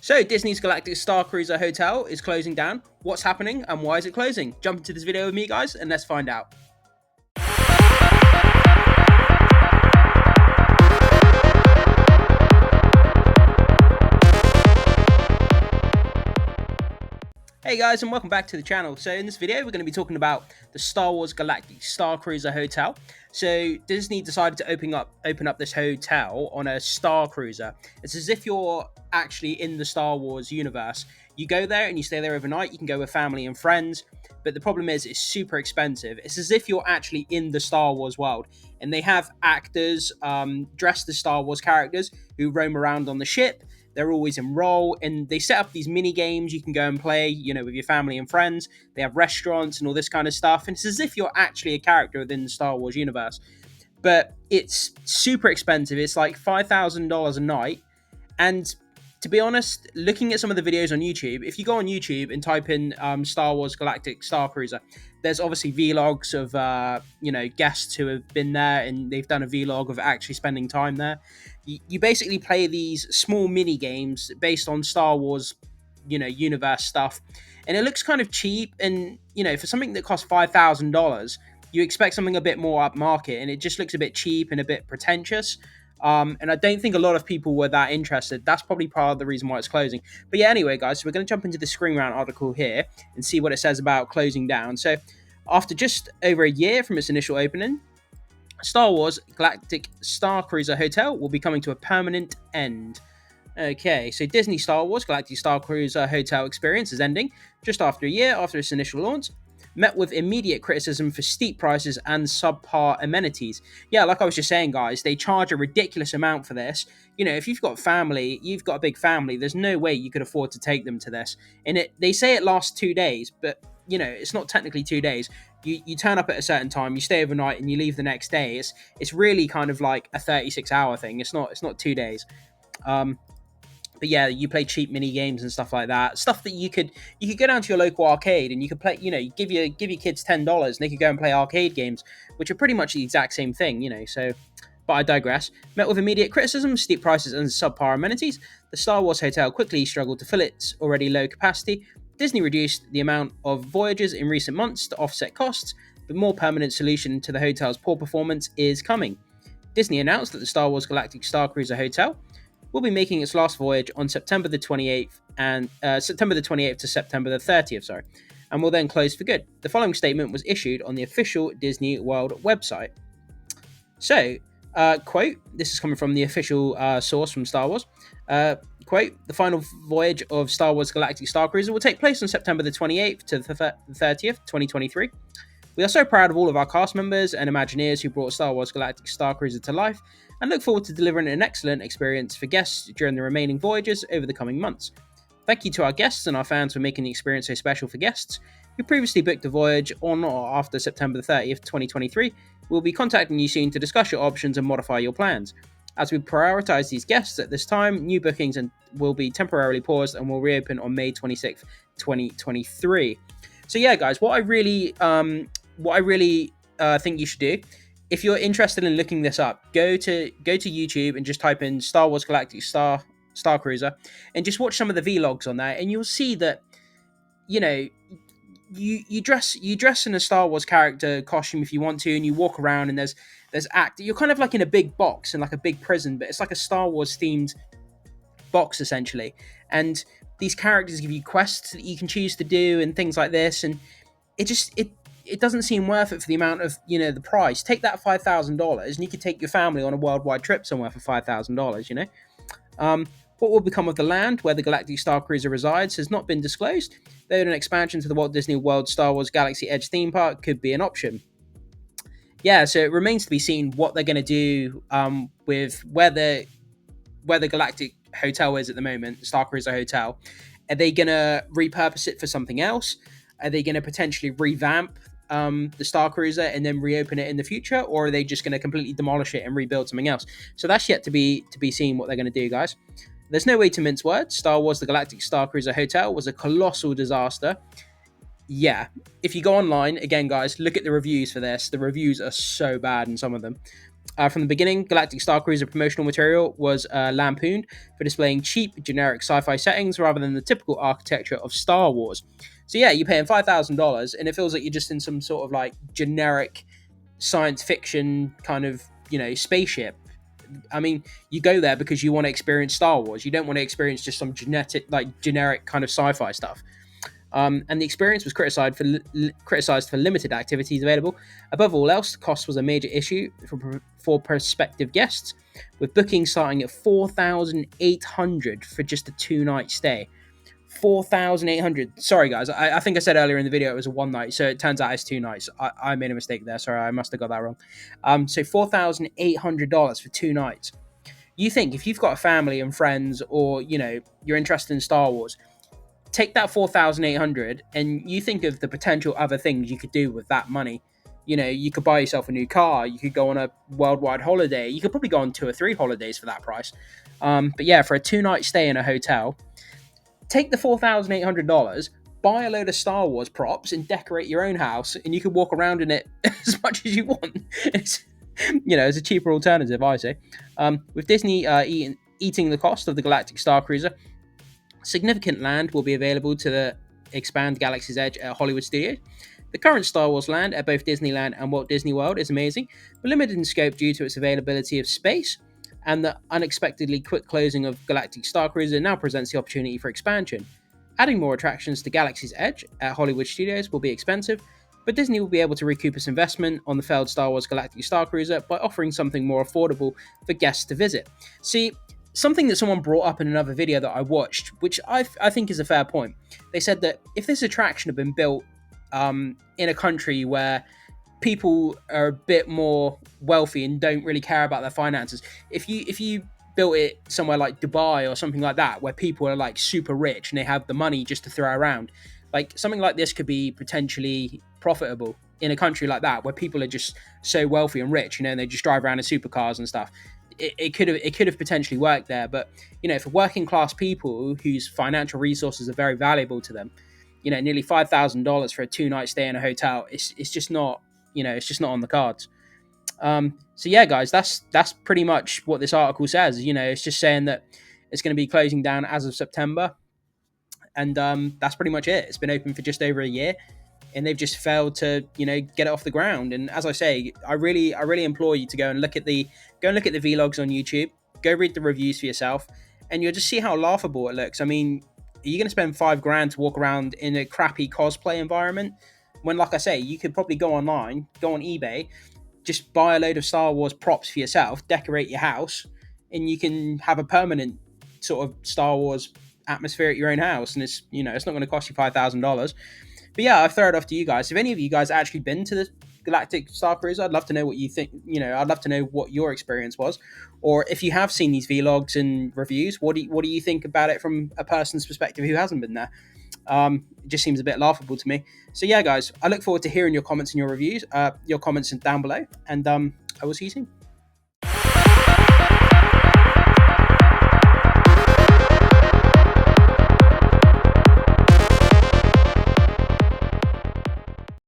So Disney's Galactic Starcruiser Hotel is closing down. What's happening and why is it closing? Jump into this video with me, guys, and let's find out. Hey guys, and welcome back to the channel. So in this video, we're going to be talking about the Star Wars Galactic Starcruiser Hotel. So Disney decided to open up this hotel on a Star Cruiser. It's as if you're actually in the Star Wars universe. You go there and you stay there overnight. You can go with family and friends, but the problem is it's super expensive. It's as if you're actually in the Star Wars world, and they have actors dressed as Star Wars characters who roam around on the ship. They're always in role, and they set up these mini games you can go and play, with your family and friends. They have restaurants and all this kind of stuff, and it's as if you're actually a character within the Star Wars universe. But it's super expensive. It's like $5,000 a night, and to be honest, looking at some of the videos on YouTube, if you go on YouTube and type in Star Wars Galactic Starcruiser, there's obviously vlogs of guests who have been there, and they've done a vlog of actually spending time there. You basically play these small mini games based on Star Wars, universe stuff, and it looks kind of cheap. And for something that costs $5,000, you expect something a bit more upmarket, and it just looks a bit cheap and a bit pretentious. And I don't think a lot of people were that interested. That's probably part of the reason why it's closing. But yeah, anyway, guys, so we're going to jump into the Screen Rant article here and see what it says about closing down. So after just over a year from its initial opening, Star Wars Galactic Starcruiser Hotel will be coming to a permanent end. Okay, so Disney Star Wars Galactic Starcruiser Hotel experience is ending just after a year after its initial launch, met with immediate criticism for steep prices and subpar amenities. Yeah, like I was just saying, guys, they charge a ridiculous amount for this. If you've got family, you've got a big family, there's no way you could afford to take them to this. And they say it lasts 2 days, but it's not technically 2 days. You turn up at a certain time, you stay overnight, and you leave the next day. It's really kind of like a 36-hour thing. It's not 2 days. But yeah, you play cheap mini games and stuff like that. Stuff that you could go down to your local arcade and you could play. You give your kids $10 and they could go and play arcade games, which are pretty much the exact same thing. So, but I digress. Met with immediate criticism, steep prices, and subpar amenities, the Star Wars Hotel quickly struggled to fill its already low capacity. Disney reduced the amount of voyages in recent months to offset costs, but more permanent solution to the hotel's poor performance is coming. Disney announced that the Star Wars Galactic Starcruiser Hotel will be making its last voyage on September the 28th to September the 30th, and will then close for good. The following statement was issued on the official Disney World website. So, quote, this is coming from the official source from Star Wars. Quote, the final voyage of Star Wars Galactic Starcruiser will take place on September the 28th to the 30th, 2023. We are so proud of all of our cast members and Imagineers who brought Star Wars Galactic Starcruiser to life, and look forward to delivering an excellent experience for guests during the remaining voyages over the coming months. Thank you to our guests and our fans for making the experience so special for guests who previously booked a voyage on or after September 30th, 2023. We'll be contacting you soon to discuss your options and modify your plans. As we prioritize these guests at this time, new bookings will be temporarily paused and will reopen on May 26th, 2023. So yeah, guys, what I really think you should do, if you're interested in looking this up, go to YouTube and just type in Star Wars Galactic Starcruiser and just watch some of the vlogs on there, and you'll see that you dress in a Star Wars character costume if you want to, and you walk around, and there's you're kind of like in a big box in like a big prison, but it's like a Star Wars themed box essentially, and these characters give you quests that you can choose to do and things like this, and it doesn't seem worth it for the amount of the price. Take that $5,000 and you could take your family on a worldwide trip somewhere for $5,000. What will become of the land where the Galactic Starcruiser resides has not been disclosed, though an expansion to the Walt Disney World Star Wars Galaxy Edge theme park could be an option. Yeah, so it remains to be seen what they're going to do with where the Galactic Hotel is at the moment, the Starcruiser Hotel. Are they going to repurpose it for something else? Are they going to potentially revamp the Starcruiser and then reopen it in the future, or are they just going to completely demolish it and rebuild something else? So that's yet to be seen what they're going to do, guys. There's no way to mince words. Star Wars The Galactic Starcruiser Hotel was a colossal disaster. Yeah, if you go online, again, guys, look at the reviews for this. The reviews are so bad in some of them. From the beginning, Galactic Starcruiser promotional material was lampooned for displaying cheap, generic sci-fi settings rather than the typical architecture of Star Wars. So yeah, you're paying $5,000, and it feels like you're just in some sort of like generic science fiction kind of spaceship. I mean, you go there because you want to experience Star Wars. You don't want to experience just some generic kind of sci-fi stuff. And the experience was criticized for limited activities available. Above all else, cost was a major issue for prospective guests, with bookings starting at 4,800 for just a 2-night stay. 4,800. Sorry, guys. I think I said earlier in the video it was a 1 night, so it turns out it's 2 nights. I made a mistake there. Sorry, I must have got that wrong. So $4,800 for 2 nights. You think if you've got a family and friends, or you're interested in Star Wars, take that 4,800 and you think of the potential other things you could do with that money. You could buy yourself a new car. You could go on a worldwide holiday. You could probably go on 2 or 3 holidays for that price. But yeah, for a 2-night stay in a hotel, take the $4,800, buy a load of Star Wars props and decorate your own house, and you can walk around in it as much as you want. It's a cheaper alternative, I say. With Disney eating the cost of the Galactic Starcruiser, significant land will be available to expand Galaxy's Edge at Hollywood Studios. The current Star Wars land at both Disneyland and Walt Disney World is amazing, but limited in scope due to its availability of space, and the unexpectedly quick closing of Galactic Starcruiser now presents the opportunity for expansion. Adding more attractions to Galaxy's Edge at Hollywood Studios will be expensive, but Disney will be able to recoup its investment on the failed Star Wars Galactic Starcruiser by offering something more affordable for guests to visit. See, something that someone brought up in another video that I watched, which I think is a fair point. They said that if this attraction had been built in a country where people are a bit more wealthy and don't really care about their finances, if you built it somewhere like Dubai or something like that, where people are like super rich and they have the money just to throw around, like something like this could be potentially profitable in a country like that, where people are just so wealthy and rich, and they just drive around in supercars and stuff. It could have potentially worked there. But for working class people whose financial resources are very valuable to them, nearly $5,000 for a 2-night stay in a hotel, it's just not it's just not on the cards. So yeah, guys, that's pretty much what this article says. It's just saying that it's going to be closing down as of September, and that's pretty much it. It's been open for just over a year, and they've just failed to get it off the ground. And as I say, I really implore you to go and look at the vlogs on YouTube, go read the reviews for yourself, and you'll just see how laughable it looks. I mean, are you going to spend $5,000 to walk around in a crappy cosplay environment when, like I say, you could probably go online, go on eBay, just buy a load of Star Wars props for yourself, decorate your house, and you can have a permanent sort of Star Wars atmosphere at your own house, and it's it's not going to cost you $5,000. But yeah, I throw it off to you guys. If any of you guys actually been to the Galactic Starcruiser, I'd love to know what you think. I'd love to know what your experience was, or if you have seen these vlogs and reviews, what do you think about it from a person's perspective who hasn't been there? It just seems a bit laughable to me. So yeah, guys, I look forward to hearing your comments and your reviews. Your comments down below, and I will see you soon.